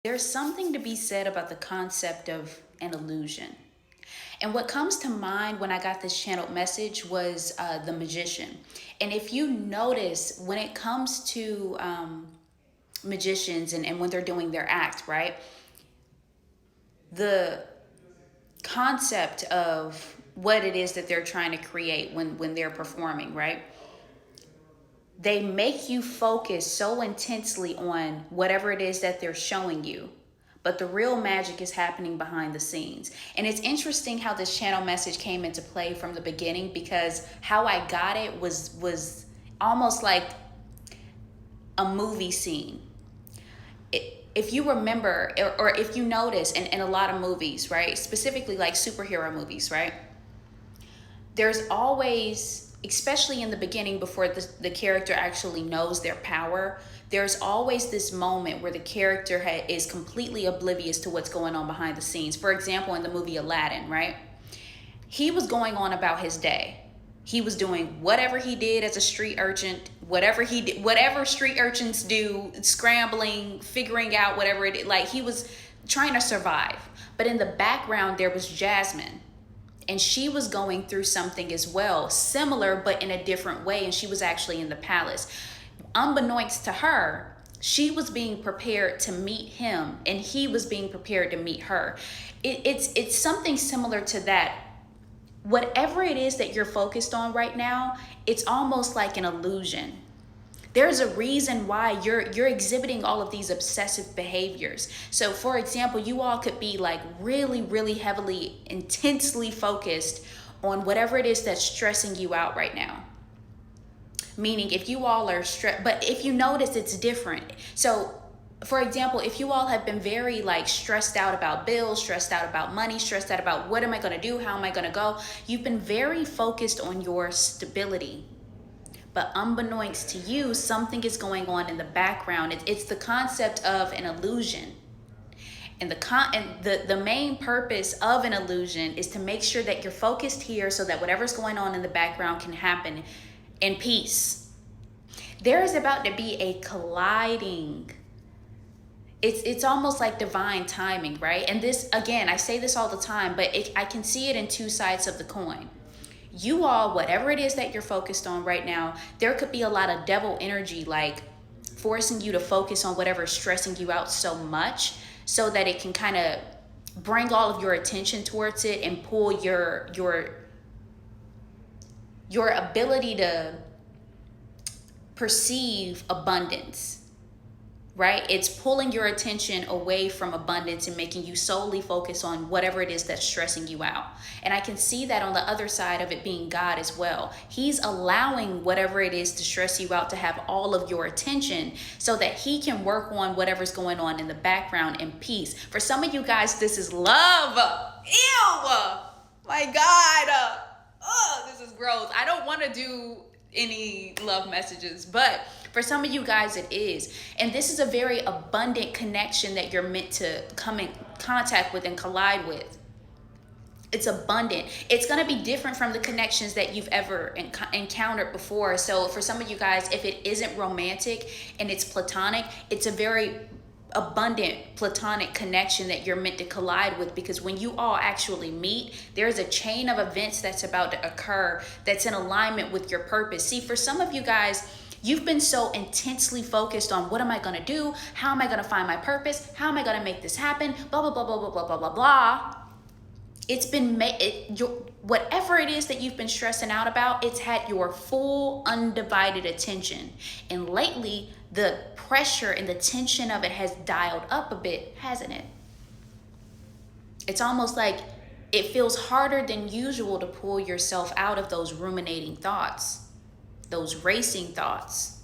There's something to be said about the concept of an illusion. And what comes to mind when I got this channeled message was the magician. And if you notice, when it comes to magicians and when they're doing their act, right? The concept of what it is that they're trying to create when they're performing, right? They make you focus so intensely on whatever it is that they're showing you. But the real magic is happening behind the scenes. And it's interesting how this channel message came into play from the beginning, because how I got it was almost like a movie scene. If you remember, or if you notice in a lot of movies, right? Specifically like superhero movies, right? There's always, especially in the beginning before the character actually knows their power, there's always this moment where the character is completely oblivious to what's going on behind the scenes. For example, in the movie Aladdin, right? He was going on about his day. He was doing whatever he did as a street urchin, whatever he did, whatever street urchins do, scrambling, figuring out whatever it is. Like, he was trying to survive. But in the background, there was Jasmine. And she was going through something as well, similar but in a different way. And she was actually in the palace. Unbeknownst to her, she was being prepared to meet him, and he was being prepared to meet her. It's something similar to that. Whatever it is that you're focused on right now, it's almost like an illusion. There's a reason why you're exhibiting all of these obsessive behaviors. So for example, you all could be like really, really heavily, intensely focused on whatever it is that's stressing you out right now. Meaning if you all are stressed, but if you notice, it's different. So for example, if you all have been very like stressed out about bills, stressed out about money, stressed out about what am I going to do, how am I going to go, you've been very focused on your stability. But unbeknownst to you, something is going on in the background. It's the concept of an illusion. And the main purpose of an illusion is to make sure that you're focused here so that whatever's going on in the background can happen in peace. There is about to be a colliding. It's almost like divine timing, right? And this, again, I say this all the time, but I can see it in two sides of the coin. You all, whatever it is that you're focused on right now, there could be a lot of devil energy, like forcing you to focus on whatever is stressing you out so much, so that it can kind of bring all of your attention towards it and pull your ability to perceive abundance. Right? It's pulling your attention away from abundance and making you solely focus on whatever it is that's stressing you out. And I can see that on the other side of it being God as well. He's allowing whatever it is to stress you out to have all of your attention so that he can work on whatever's going on in the background in peace. For some of you guys, this is love. Ew! My God. This is gross. I don't want to do any love messages, but for some of you guys it is. And this is a very abundant connection that you're meant to come in contact with and collide with. It's abundant. It's going to be different from the connections that you've ever encountered before. So for some of you guys, if it isn't romantic and it's platonic, it's a very abundant platonic connection that you're meant to collide with, because when you all actually meet, there's a chain of events that's about to occur that's in alignment with your purpose. See, for some of you guys, you've been so intensely focused on what am I going to do? How am I going to find my purpose? How am I going to make this happen? Blah, blah, blah, blah, blah, blah, blah, blah, blah. It's been whatever it is that you've been stressing out about, it's had your full undivided attention. And lately, the pressure and the tension of it has dialed up a bit, hasn't it? It's almost like it feels harder than usual to pull yourself out of those ruminating thoughts, those racing thoughts,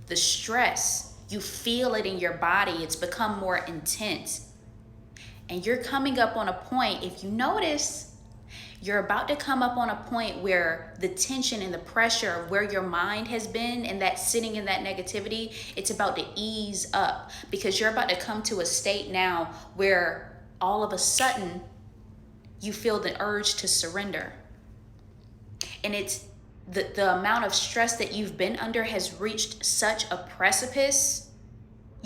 the stress. You feel it in your body. It's become more intense. And you're coming up on a point, if you notice, you're about to come up on a point where the tension and the pressure of where your mind has been and that sitting in that negativity, it's about to ease up, because you're about to come to a state now where all of a sudden you feel the urge to surrender. And it's the amount of stress that you've been under has reached such a precipice.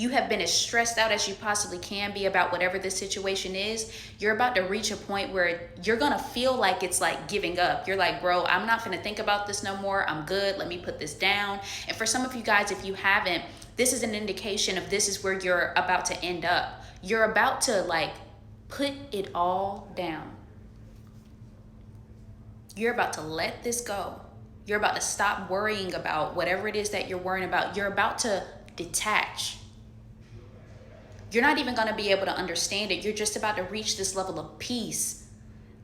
you have been as stressed out as you possibly can be about whatever this situation is, you're about to reach a point where you're going to feel like it's like giving up. You're like, bro, I'm not going to think about this no more. I'm good. Let me put this down. And for some of you guys, if you haven't, this is an indication of this is where you're about to end up. You're about to like put it all down. You're about to let this go. You're about to stop worrying about whatever it is that you're worrying about. You're about to detach. You're not even going to be able to understand it. You're just about to reach this level of peace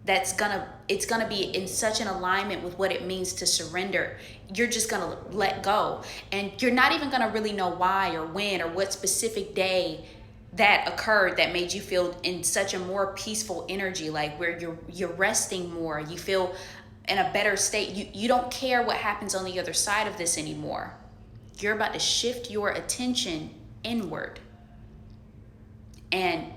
it's going to be in such an alignment with what it means to surrender. You're just going to let go. And you're not even going to really know why or when or what specific day that occurred that made you feel in such a more peaceful energy, like where you're resting more. You feel in a better state. You don't care what happens on the other side of this anymore. You're about to shift your attention inward and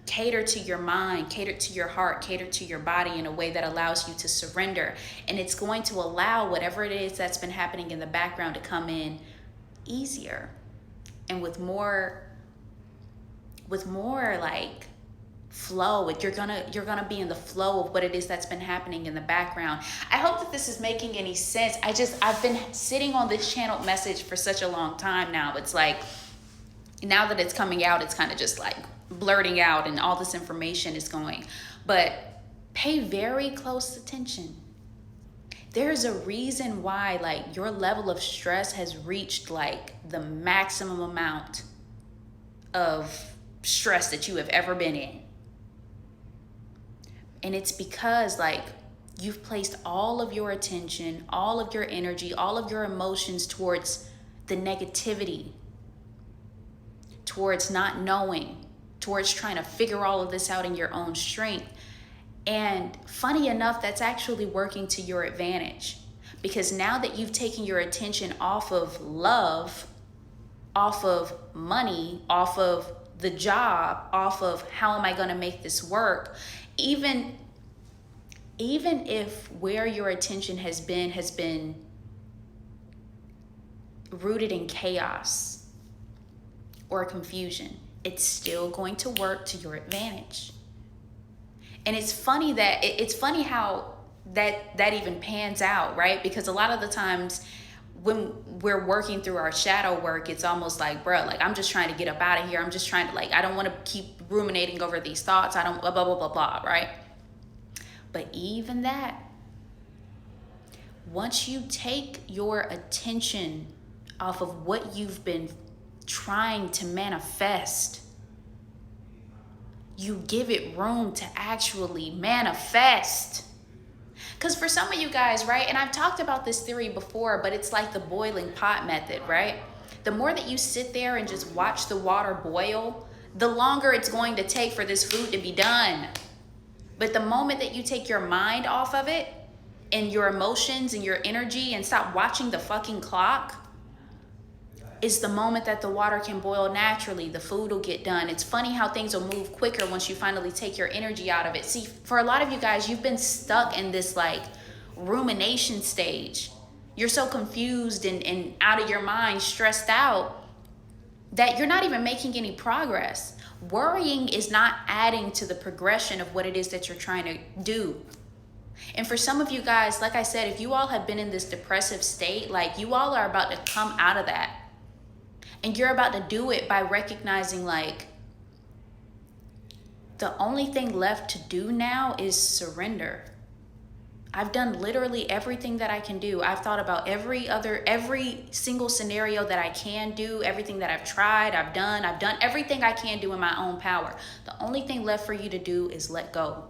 cater to your mind, cater to your heart, cater to your body in a way that allows you to surrender. And it's going to allow whatever it is that's been happening in the background to come in easier and with more like flow. You're gonna be in the flow of what it is that's been happening in the background. I hope that this is making any sense. I've been sitting on this channeled message for such a long time now. It's like, now that it's coming out, it's kind of just like blurting out and all this information is going. But pay very close attention. There's a reason why like your level of stress has reached like the maximum amount of stress that you have ever been in. And it's because like you've placed all of your attention, all of your energy, all of your emotions towards the negativity, towards not knowing, towards trying to figure all of this out in your own strength. And funny enough, that's actually working to your advantage, because now that you've taken your attention off of love, off of money, off of the job, off of how am I going to make this work, even if where your attention has been rooted in chaos or confusion, it's still going to work to your advantage. And it's funny how that even pans out, right? Because a lot of the times when we're working through our shadow work, it's almost like, bro, like I'm just trying to get up out of here. I'm just trying to, like, I don't want to keep ruminating over these thoughts. I don't blah, blah, blah, blah, blah, right? But even that, once you take your attention off of what you've been trying to manifest, you give it room to actually manifest. Because for some of you guys, right, and I've talked about this theory before, but it's like the boiling pot method, right? The more that you sit there and just watch the water boil, the longer it's going to take for this food to be done. But the moment that you take your mind off of it and your emotions and your energy and stop watching the fucking clock, is the moment that the water can boil naturally. The food will get done. It's funny how things will move quicker once you finally take your energy out of it. See, for a lot of you guys, you've been stuck in this like rumination stage. You're so confused and out of your mind, stressed out, that you're not even making any progress. Worrying is not adding to the progression of what it is that you're trying to do. And for some of you guys, like I said, if you all have been in this depressive state, like you all are about to come out of that. And you're about to do it by recognizing like the only thing left to do now is surrender. I've done literally everything that I can do. I've thought about every single scenario that I can do, everything that I've tried, I've done everything I can do in my own power. The only thing left for you to do is let go.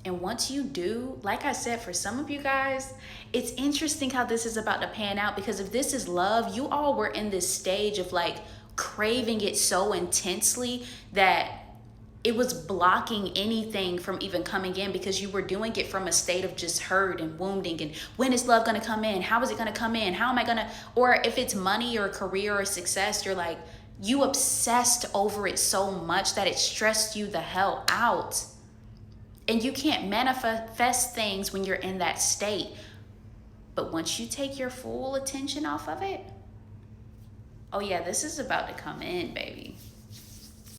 And once you do, like I said, for some of you guys, it's interesting how this is about to pan out, because if this is love, you all were in this stage of like craving it so intensely that it was blocking anything from even coming in, because you were doing it from a state of just hurt and wounding and when is love going to come in? How is it going to come in? How am I going to, or if it's money or career or success, you're like, you obsessed over it so much that it stressed you the hell out. And you can't manifest things when you're in that state. But once you take your full attention off of it, oh yeah, this is about to come in, baby.